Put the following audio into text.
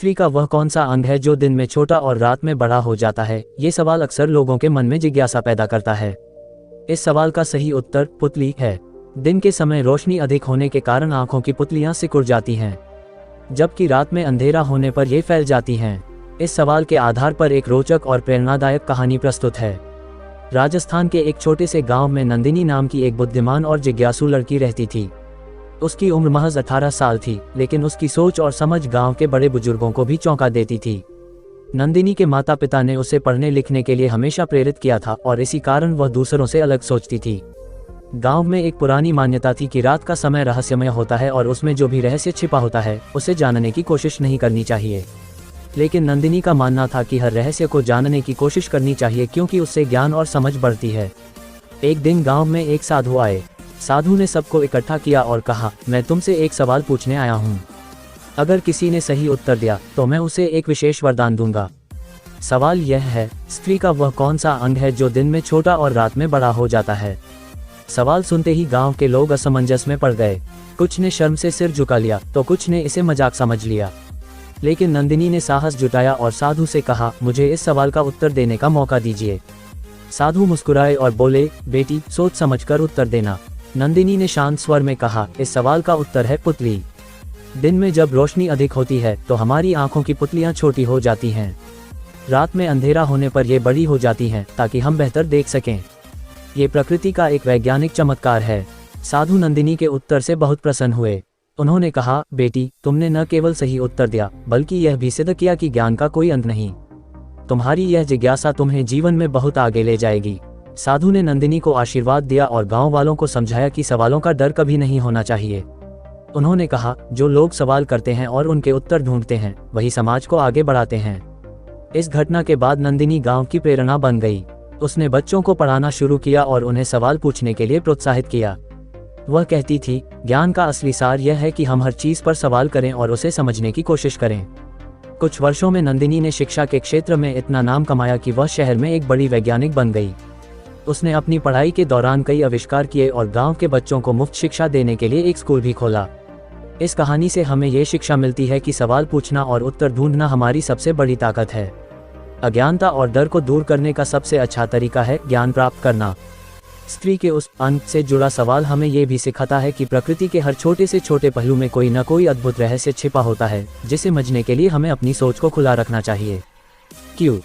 स्त्री का वह कौन सा अंग है जो दिन में छोटा और रात में बड़ा हो जाता है? ये सवाल अक्सर लोगों के मन में जिज्ञासा पैदा करता है। इस सवाल का सही उत्तर पुतली है। दिन के समय रोशनी अधिक होने के कारण आंखों की पुतलियां सिकुड़ जाती हैं, जबकि रात में अंधेरा होने पर ये फैल जाती हैं। इस सवाल के आधार पर एक रोचक और प्रेरणादायक कहानी प्रस्तुत है। राजस्थान के एक छोटे से गांव में नंदिनी नाम की एक बुद्धिमान और जिज्ञासु लड़की रहती थी। उसकी उम्र महज 18 साल थी, लेकिन उसकी सोच और समझ गांव के बड़े बुजुर्गों को भी चौंका देती थी। नंदिनी के माता पिता ने उसे पढ़ने लिखने के लिए हमेशा प्रेरित किया था और इसी कारण वह दूसरों से अलग सोचती थी। गांव में एक पुरानी मान्यता थी कि रात का समय रहस्यमय होता है और उसमें जो भी रहस्य छिपा होता है उसे जानने की कोशिश नहीं करनी चाहिए। लेकिन नंदिनी का मानना था कि हर रहस्य को जानने की कोशिश करनी चाहिए, क्योंकि उससे ज्ञान और समझ बढ़ती है। एक दिन गांव में एक साधु आए। साधु ने सबको इकट्ठा किया और कहा, मैं तुमसे एक सवाल पूछने आया हूँ। अगर किसी ने सही उत्तर दिया तो मैं उसे एक विशेष वरदान दूंगा। सवाल यह है, स्त्री का वह कौन सा अंग है जो दिन में छोटा और रात में बड़ा हो जाता है? सवाल सुनते ही गांव के लोग असमंजस में पड़ गए। कुछ ने शर्म से सिर झुका लिया तो कुछ ने इसे मजाक समझ लिया। लेकिन नंदिनी ने साहस जुटाया और साधु से कहा, मुझे इस सवाल का उत्तर देने का मौका दीजिए। साधु मुस्कुराए और बोले, बेटी, सोच समझकर उत्तर देना। नंदिनी ने शांत स्वर में कहा, इस सवाल का उत्तर है पुतली। दिन में जब रोशनी अधिक होती है तो हमारी आंखों की पुतलियां छोटी हो जाती हैं। रात में अंधेरा होने पर ये बड़ी हो जाती हैं ताकि हम बेहतर देख सकें। ये प्रकृति का एक वैज्ञानिक चमत्कार है। साधु नंदिनी के उत्तर से बहुत प्रसन्न हुए। उन्होंने कहा, बेटी, तुमने न केवल सही उत्तर दिया बल्कि यह भी सिद्ध किया कि ज्ञान का कोई अंत नहीं। तुम्हारी यह जिज्ञासा तुम्हें जीवन में बहुत आगे ले जाएगी। साधु ने नंदिनी को आशीर्वाद दिया और गांव वालों को समझाया कि सवालों का डर कभी नहीं होना चाहिए। उन्होंने कहा, जो लोग सवाल करते हैं और उनके उत्तर ढूंढते हैं वही समाज को आगे बढ़ाते हैं। इस घटना के बाद नंदिनी गांव की प्रेरणा बन गई। उसने बच्चों को पढ़ाना शुरू किया और उन्हें सवाल पूछने के लिए प्रोत्साहित किया। वह कहती थी, ज्ञान का असली सार यह है कि हम हर चीज पर सवाल करें और उसे समझने की कोशिश करें। कुछ वर्षों में नंदिनी ने शिक्षा के क्षेत्र में इतना नाम कमाया कि वह शहर में एक बड़ी वैज्ञानिक बन गई। उसने अपनी पढ़ाई के दौरान कई आविष्कार किए और गांव के बच्चों को मुफ्त शिक्षा देने के लिए एक स्कूल भी खोला। इस कहानी से हमें ये शिक्षा मिलती है कि सवाल पूछना और उत्तर ढूंढना हमारी सबसे बड़ी ताकत है। अज्ञानता और डर को दूर करने का सबसे अच्छा तरीका है ज्ञान प्राप्त करना। स्त्री के उस अंग से जुड़ा सवाल हमें ये भी सिखाता है कि प्रकृति के हर छोटे से छोटे पहलू में कोई न कोई अद्भुत रहस्य छिपा होता है, जिसे समझने के लिए हमें अपनी सोच को खुला रखना चाहिए। क्यों?